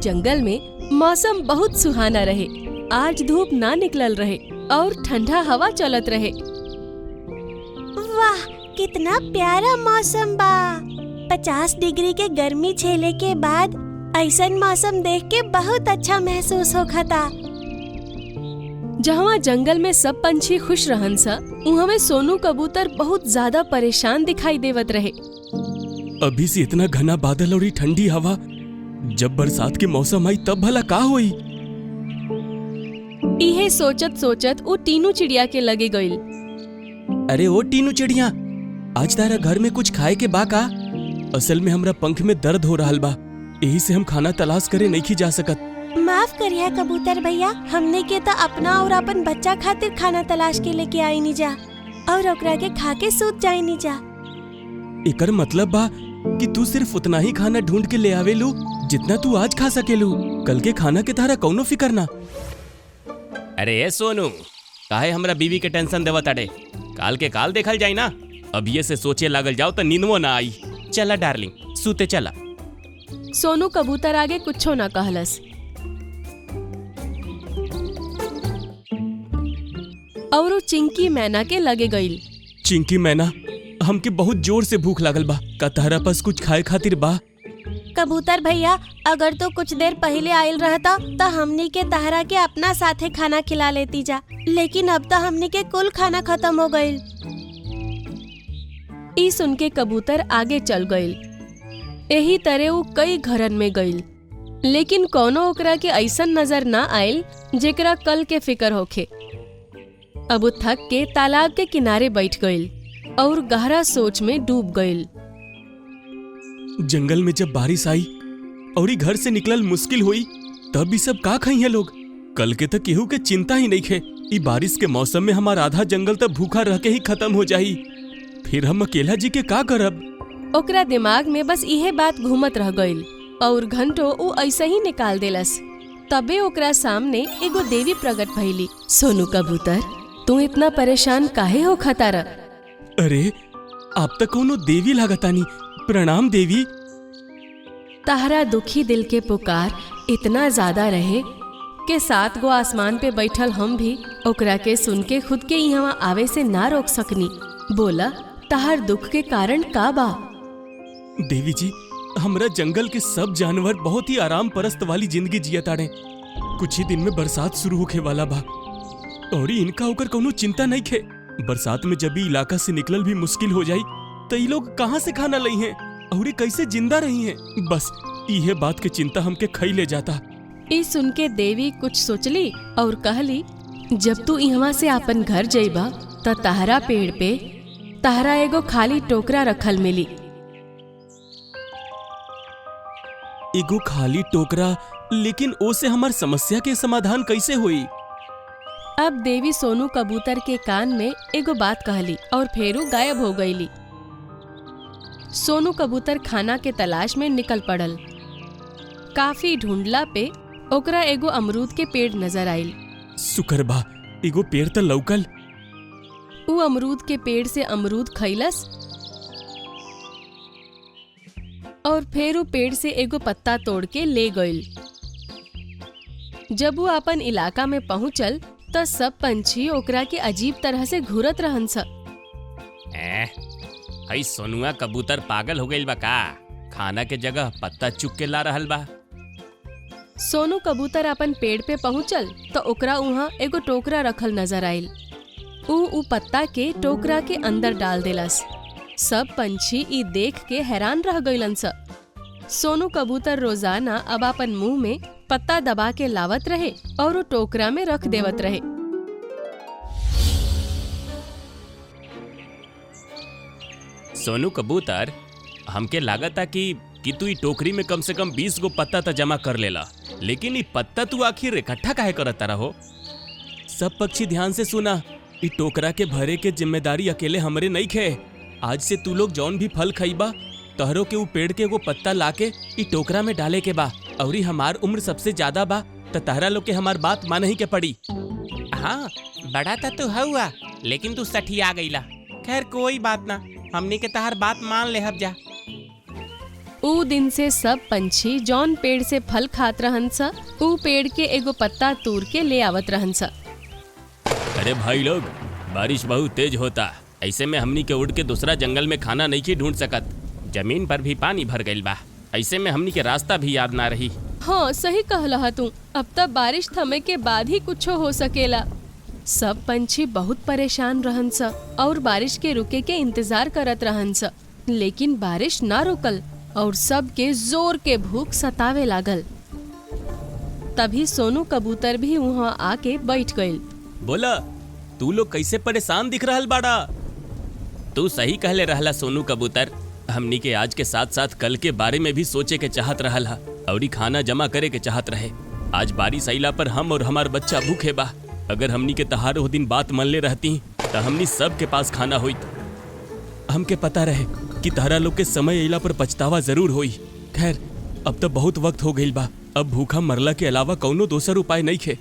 जंगल में मौसम बहुत सुहाना रहे। आज धूप ना निकलल रहे और ठंडा हवा चलत रहे। वाह, कितना प्यारा मौसम बा। 50 डिग्री के गर्मी झेले के बाद ऐसन मौसम देख के बहुत अच्छा महसूस होखता। जहाँ जंगल में सब पंछी खुश रहन सा, उहाँ में सोनू कबूतर बहुत ज्यादा परेशान दिखाई देवत रहे। अभी से इतना घना बादल और ठंडी हवा, जब बरसात के मौसम आई तब भला का होई। इहे सोचत सोचत वो टीनू चिड़िया के लगे गईल। अरे ओ टीनू चिड़िया, आज तारा घर में कुछ खाए के बा का? असल में हमरा पंख में दर्द हो रहा बा, यही से हम खाना तलाश करे नहीं जा सकत। माफ करिए कबूतर भैया, हमने के तो अपना और अपन बच्चा खातिर खाना तलाश के लेके आई नहीं जा और ओकरा के खा के सूत जाई नहीं जा। एकर मतलब बा कि तू सिर्फ उतना ही खाना ढूंढ के ले आवेलू जितना तू आज खा सकेलू। कल के खाना के तारा कौनो फिकर ना। अरे सोनू, काहे हमरा बीवी के टेंशन देवत अड़े? काल के काल देखल जाई ना। अब ये से सोचे लागल जाओ तो नींदवो ना आई। चला डार्लिंग, सूते चला। सोनू कबूतर आगे कुछो ना कहलस और चिंकी मैना के लगे गईल। चिंकी मैना, हमके बहुत जोर से भूख लागल बा, का तारा पास कुछ खाए खातिर बा? कबूतर भैया, अगर तो कुछ देर पहले आयल रहता तो हमनी के तहरा के अपना साथे खाना खिला लेती जा, लेकिन अब तो हमनी के कुल खाना खत्म हो गईल। ई सुन के कबूतर आगे चल गईल। यही तरह वो कई घरन में गईल, लेकिन कोनो ओकरा के ऐसन नजर ना आयल जेकरा कल के फिकर होखे। अब वो थक के तालाब के किनारे बैठ गईल और गहरा सोच में डूब गईल। जंगल में जब बारिश आई और घर से निकलल मुश्किल हुई, तब भी सब का खाई है लोग। कल के तक केहू के चिंता ही नहीं खे। ई बारिश के मौसम में हमारा आधा जंगल तक भूखा रह के ही खत्म हो जाई। फिर हम अकेला जी के का करब? ओकरा दिमाग में बस इहे बात घूमत रह गईल और घंटों वो ऐसे ही निकाल देलस। तबे ओकरा सामने एगो देवी प्रकट भइली। सोनू कबूतर, तू इतना परेशान काहे हो खतारा? अरे आप तक कोनो देवी लागतानी। प्रणाम देवी। ताहरा दुखी दिल के पुकार इतना ज्यादा रहे कि 7 गो आसमान पे बैठल हम भी ओकरा के सुन के खुद के यहाँ आवे से ना रोक सकनी। बोला, ताहर दुख के कारण का बा? देवी जी, हमरा जंगल के सब जानवर बहुत ही आराम परस्त वाली जिंदगी जिया ताड़े। कुछ ही दिन में बरसात शुरू होखे वाला बा और इनका होकर कोनो चिंता नहीं खे। बरसात में जब भी इलाका से निकलल भी मुश्किल हो जाई तो ये लोग कहाँ से खाना लई हैं और ये कैसे जिंदा रही हैं? बस इहे बात के चिंता हमके खई ले जाता। ई सुन के देवी कुछ सोचली और कहली, जब तू यहाँ से अपन घर जइबा त ताहरा पेड़ पे ताहरा एगो खाली टोकरा रखल मिली। एगो खाली टोकरा? लेकिन ओ से हमार समस्या के समाधान कैसे हुई? अब देवी सोनू कबूतर के कान में एगो बात कहली और फेरू गायब हो गईली। सोनू कबूतर खाना के तलाश में निकल पड़ल। काफी ढूंढला पे ओकरा एगो अमरूद के पेड़ नजर आइल। शुक्र बा, एगो पेड़ त लौकल। उ अमरूद के पेड़ से अमरूद खइलस और फिर उ पेड़ से एगो पत्ता तोड़ के ले गईल। जब वो अपन इलाका में पहुंचल त सब पंछी ओकरा के अजीब तरह से घूरत रहन स। हई सोनुआ कबूतर पागल हो गईल बा का? खाना के जगह पत्ता चुग के ला रहल बा। सोनू कबूतर अपन पेड़ पे पहुंचल तो ओकरा उहाँ एगो टोकरा रखल नजर आइल। उ पत्ता के टोकरा के अंदर डाल देलस। सब पंछी ई देख के हैरान रह गईलन स। सोनू कबूतर रोजाना अब अपन मुंह में पत्ता दबा के लावत रहे और वो टोकरा में रख देवत रहे। सोनू कबूतर, हमके लागता कि तू ई टोकरी में कम से कम 20 गो पत्ता त जमा कर लेला, लेकिन ई पत्ता तू आखिर इकट्ठा काहे करत रहो? सब पक्षी ध्यान से सुना, ई टोकरा के भरे के जिम्मेदारी अकेले हमरे नहीं खे। आज से तू लोग जौन भी फल खाइबा, तहरो के ऊ पेड़ के एगो पत्ता लाके ई टोकरा में डाले के बा। और हमार उम्र सबसे ज्यादा बा त तहरा लोग के हमार बात मानही के पड़ी। हाँ, बड़ा था तू हुआ, लेकिन तू सठिया गईला। खैर कोई बात ना, हमने के तहार बात मान ले हब जा। ऊ दिन से सब पंछी जौन पेड़ से फल खात रहन सा ऊ पेड़ के एगो पत्ता तोड़ के ले आवत रहन सा। अरे भाई लोग, बारिश बहुत तेज होता, ऐसे में हमनी के उड़ के दूसरा जंगल में खाना नहीं की ढूंढ सकत। जमीन पर भी पानी भर गइल बा, ऐसे में हमनी के रास्ता भी याद ना रही। हाँ सही कहला तू, अब तक बारिश थमे के बाद ही कुछ हो सकेला। सब पंछी बहुत परेशान रहन सा और बारिश के रुके के इंतजार करत रहन सा, लेकिन बारिश ना रुकल और सब के जोर के भूख सतावे लागल। तभी सोनू कबूतर भी वहाँ आके बैठ गइल। बोला, तू लोग कैसे परेशान दिख रहल बाड़ा? तू सही कहले रहला सोनू कबूतर, हमनी के आज के साथ साथ कल के बारे में भी सोचे के चाहत रहल हा और खाना जमा करे के चाहत रहे। आज बारिश आइला पर हम और हमार बच्चा भूखे बा। अगर हमनी के तहार वो दिन बात मान ले रहती तो हमनी सब के पास खाना होइत। हमके पता रहे कि तहरा लोग के समय अइला पर पछतावा जरूर होई। खैर, अब तो बहुत वक्त हो गइल बा, अब भूखा मरला के अलावा कौनो दोसर उपाय नहीं खे।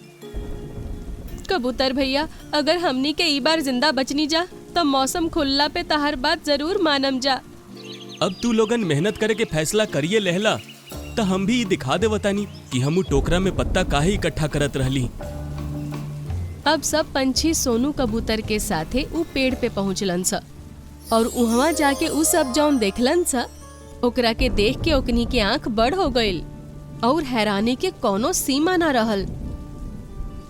कबूतर भैया, अगर हमनी के ई बार जिंदा बचनी जा तो मौसम खुलला पे तहार बात जरूर मानम जा। अब तू लोगन मेहनत करे के फैसला करिए लहला, तो हम भी दिखा दे बतानी कि हम टोकरा में पत्ता काहे इकट्ठा करत रहली। अब सब पंछी सोनू कबूतर के साथे ऊ पेड़ पे पहुँचलन सा और उहवा जाके ऊ सब जौन देखलन सा ओकरा के देख के ओकनी के आंख बड़ हो गइल और हैरानी के कोनो सीमा न रहल।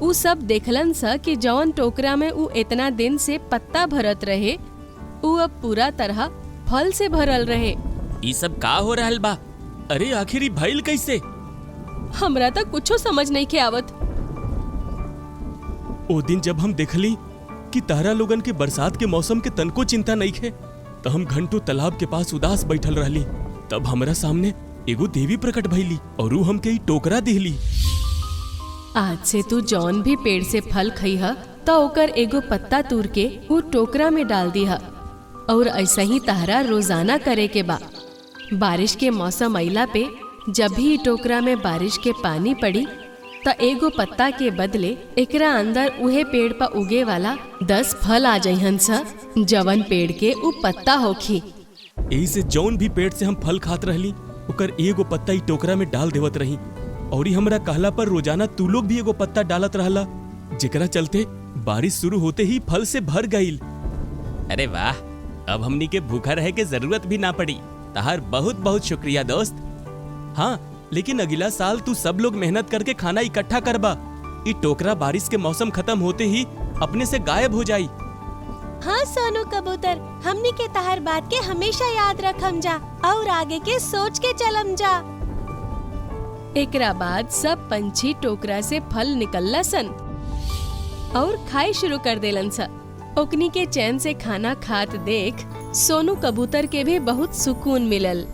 ऊ सब देखलन सा कि जौन टोकरा में ऊ इतना दिन से पत्ता भरत रहे ऊ अब पूरा तरह फल से भरल रहे। ई सब का हो रहल बा? अरे आखिर भइल कैसे? हमरा तक कुछो समझ नहीं के आवत। ओ दिन जब हम देखली कि तारा लोगन के बरसात के मौसम के तनको चिंता नहीं है, तो हम घंटों तालाब के पास उदास बैठल रहली। तब हमरा सामने एगो देवी प्रकट भइली और ऊ हमके ई टोकरा दिहली। आज से तू जौन भी पेड़ से फल खइहा तो ओकर एगो पत्ता तोड़ के वो टोकरा में डाल दिहा और ऐसा ही तहरा रोजाना करे के बा। बारिश के मौसम अइला पे जब भी टोकरा में बारिश के पानी पड़ी तो एगो पत्ता के बदले एकरा अंदर उहे पेड़ पर उगे वाला 10 फल आ जाइहन सा, जवन पेड़ के उ पत्ता होखी। यही से जौन भी पेड़ से हम फल खात रहली ओकर एगो पत्ता ई टोकरा में डाल देवत रही और ई हमरा कहला पर रोजाना तू लोग भी एगो पत्ता डालत रहला, जेकरा चलते बारिश शुरू होते ही फल से भर गईल। अरे वाह, अब हमनी के भूखा रहे के जरूरत भी ना पड़ी। तहार बहुत बहुत शुक्रिया दोस्त। हाँ, लेकिन अगला साल तू सब लोग मेहनत करके खाना इकट्ठा करबा। ई टोकरा बारिश के मौसम खत्म होते ही अपने से गायब हो जाई। हाँ सोनू कबूतर, हमनी के तहर बात के हमेशा याद रखम जा और आगे के सोच के चलम जा। एकरा बाद सब पंछी टोकरा से फल निकलला सन और खाए शुरू कर देलन सा। ओकनी के चैन से खाना खात देख सोनू कबूतर के भी बहुत सुकून मिलल।